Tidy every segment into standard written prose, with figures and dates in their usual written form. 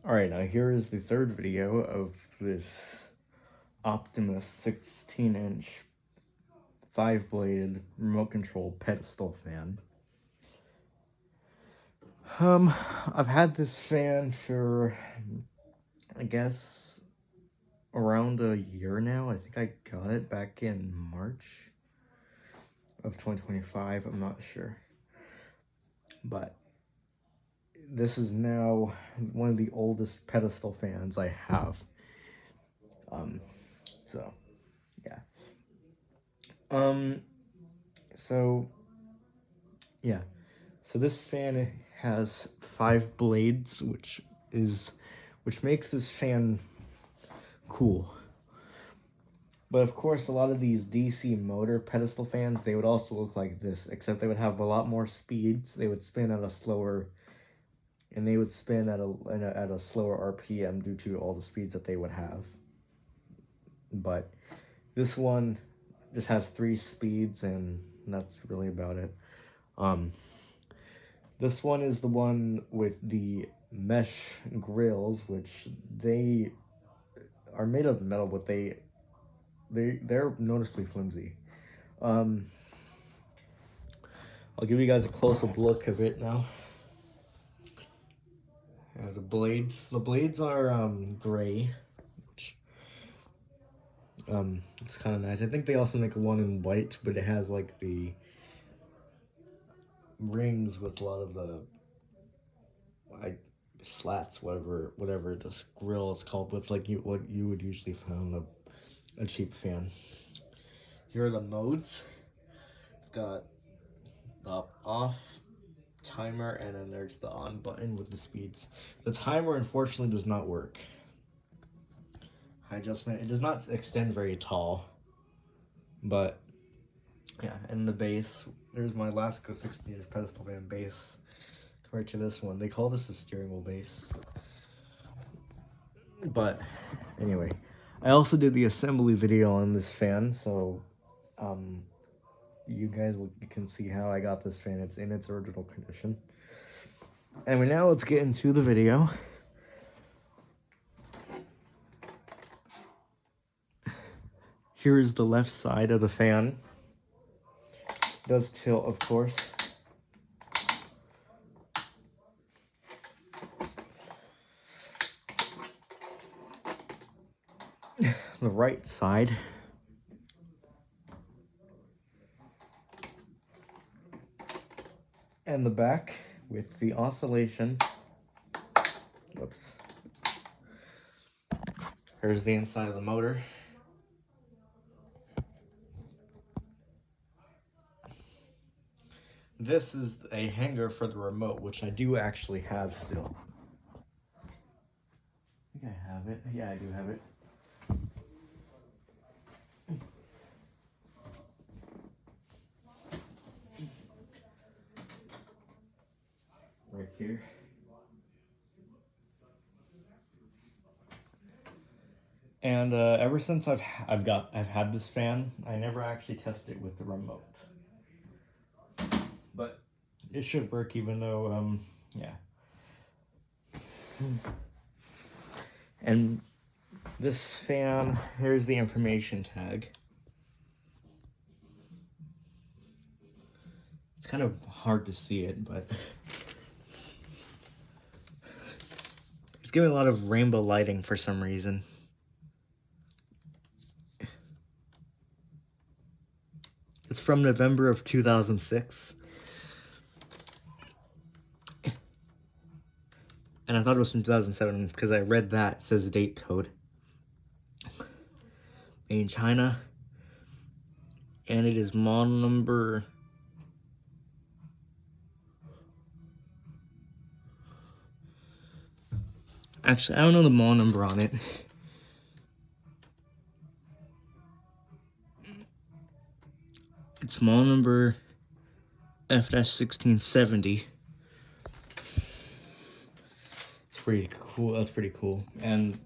Alright, now here is the third video of this Optimus 16-inch 5-bladed remote control pedestal fan. I've had this fan for, I guess, around a year now. I think I got it back in March of 2025, I'm not sure. But this is now one of the oldest pedestal fans I have. So, yeah. So this fan has 5 blades, which makes this fan cool. But of course, a lot of these DC motor pedestal fans, they would also look like this, except they would have a lot more speeds. They would spin at a slower, and they would spin at a slower RPM due to all the speeds that they would have. But this one just has 3 speeds, and that's really about it. This one is the one with the mesh grills, which they are made of metal, but they're noticeably flimsy. I'll give you guys a close-up look of it now. The blades are gray, which it's kind of nice. I think they also make one in white, but it has like the rings with a lot of the slats, whatever this grill is called, but it's like what you would usually find on a cheap fan. Here are the modes. It's got the off, timer, and then there's the on button with the speeds. The timer unfortunately does not work. High adjustment, it does not extend very tall, but yeah. And the base, there's my Lasco 16-inch pedestal fan base compared to this one. They call this the steering wheel base. But anyway, I also did the assembly video on this fan, so you can see how I got this fan. It's in its original condition. Anyway, now let's get into the video. Here is the left side of the fan. It does tilt, of course. The right side. And the back with the oscillation. Whoops. Here's the inside of the motor. This is a hanger for the remote, which I do actually have still. I think I have it. Yeah, I do have it. Right here. And ever since I've had this fan, I never actually tested it with the remote. But it should work, even though yeah. And this fan, here's the information tag. It's kind of hard to see it, but it's giving a lot of rainbow lighting for some reason. It's from November of 2006. And I thought it was from 2007 because I read that. It says date code. Made in China. And it is model number... Actually, I don't know the model number on it. It's model number F-1670. It's pretty cool. That's pretty cool. And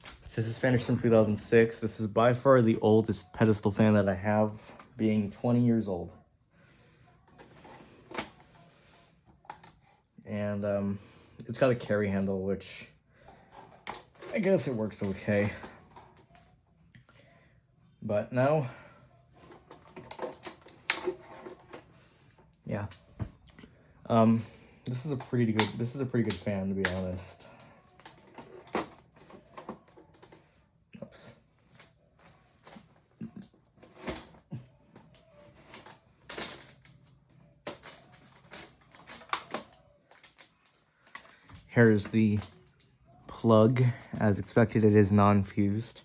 it says this fan is from 2006. This is by far the oldest pedestal fan that I have, being 20 years old. And It's got a carry handle, which I guess it works okay. But now, yeah. This is a pretty good fan, to be honest. Oops. Here's the plug. As expected, it is non-fused.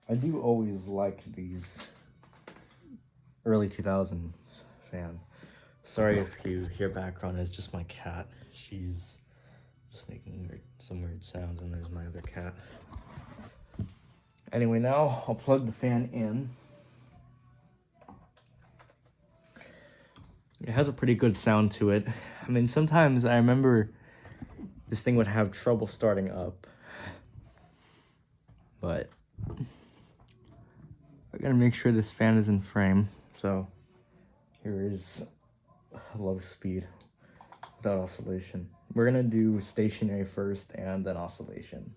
I do always like these early 2000s fan. Sorry if you hear background, it's just my cat. She's just making some weird sounds, and there's my other cat. Anyway, now I'll plug the fan in. It has a pretty good sound to it. I mean, sometimes I remember this thing would have trouble starting up, but I gotta make sure this fan is in frame. So here is low speed without oscillation. We're gonna do stationary first and then oscillation.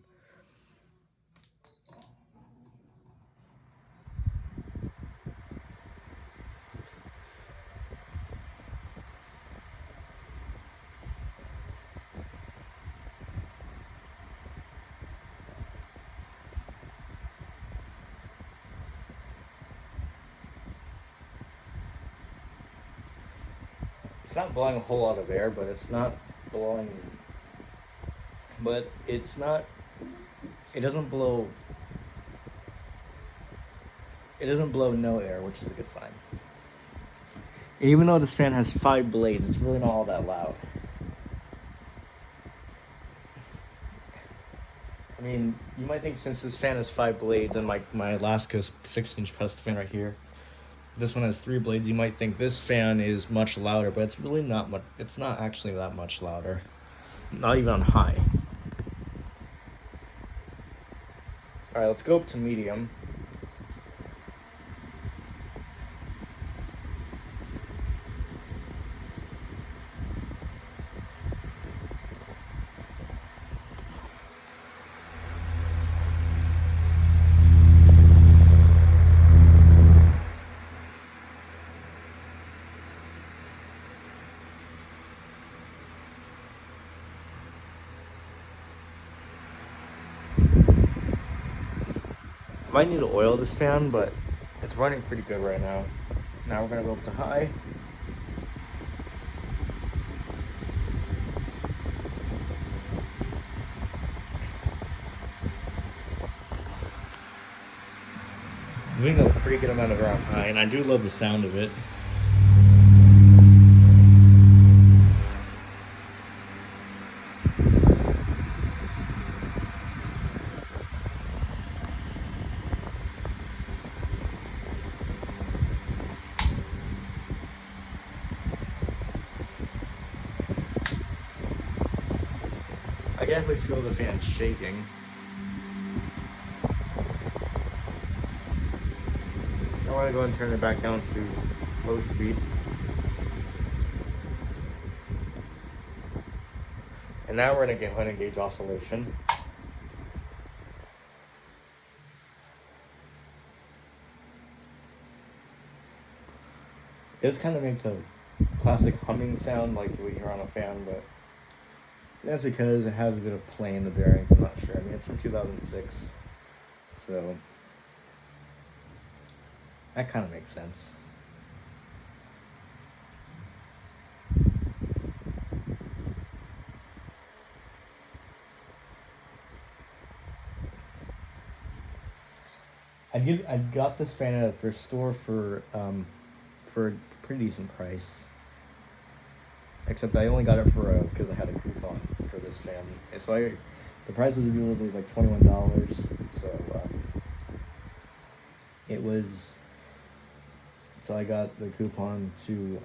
It's not blowing a whole lot of air, but it's not blowing, it doesn't blow no air, which is a good sign. And even though this fan has 5 blades, it's really not all that loud. I mean, you might think since this fan has 5 blades and my Alaska 6-inch Pedestal fan right here, this one has 3 blades, you might think this fan is much louder, but it's really not much. It's not actually that much louder. Not even on high. Alright, let's go up to medium. I might need to oil this fan, but it's running pretty good right now. Now we're gonna go up to high. I'm doing a pretty good amount of air on high, and I do love the sound of it. I definitely feel the fan shaking. I want to go and turn it back down to low speed. And now we're going to go ahead and gauge oscillation. It does kind of make the classic humming sound like you would hear on a fan, but that's because it has a bit of play in the bearings. I'm not sure. I mean, it's from 2006, so that kind of makes sense. I got this fan at a thrift store for a pretty decent price. Except I only got it because I had a coupon for this fan. And so the price was usually like $21. So I got the coupon to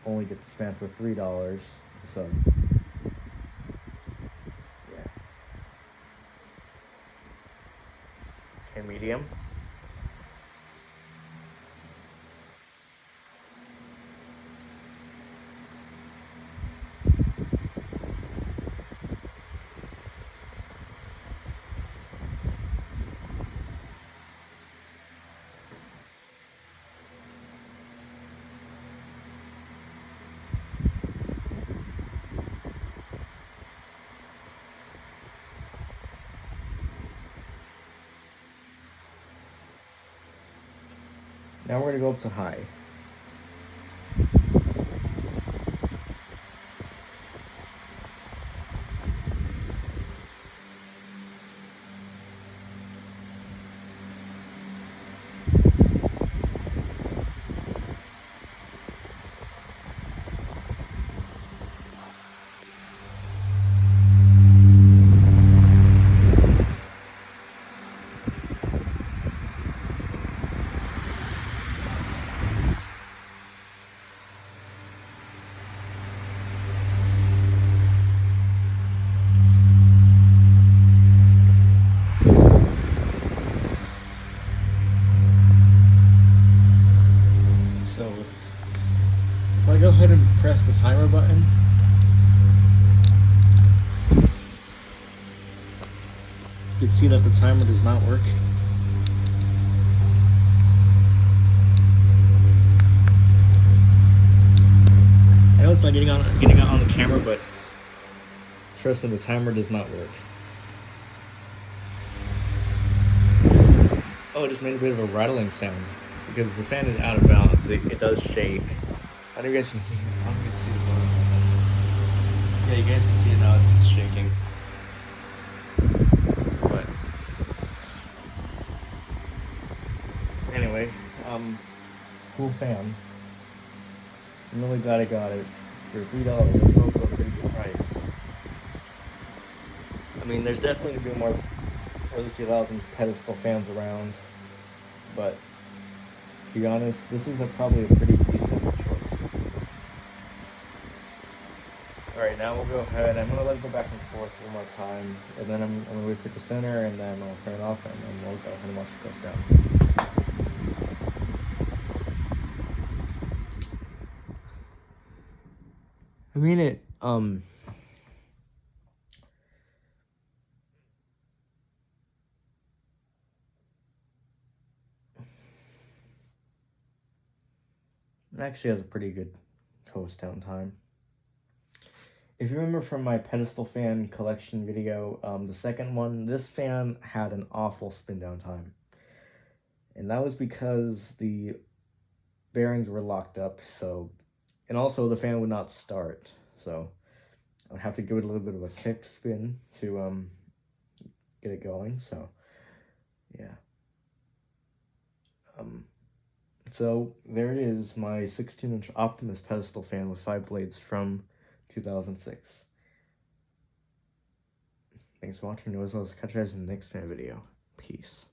only get the fan for $3. So yeah. Okay, medium. Now we're gonna go up to high. So if I go ahead and press the timer button, you can see that the timer does not work. I know it's not getting out on the camera, but trust me, the timer does not work. Oh, it just made a bit of a rattling sound because the fan is out of balance. It does shake. I don't know if you guys can hear. I don't know if you can see the bottom. Yeah, you guys can see it now. It's shaking. But anyway, cool fan. I'm really glad I got it for $3. That's also a pretty good price. I mean, there's definitely gonna be more early 2000s pedestal fans around, but to be honest, this is probably a pretty decent choice. Alright, now we'll go ahead. I'm gonna let it go back and forth one more time, and then I'm gonna wait for it to center, and then I'll turn it off, and then we'll go ahead and watch it goes down. I mean it it actually has a pretty good coast down time. If you remember from my pedestal fan collection video, the second one, this fan had an awful spin down time. And that was because the bearings were locked up, and also the fan would not start. So I would have to give it a little bit of a kick spin to get it going. So yeah. So there it is, my 16-inch Optimus pedestal fan with 5 blades from 2006. Thanks for watching. I'll catch you guys in the next fan video. Peace.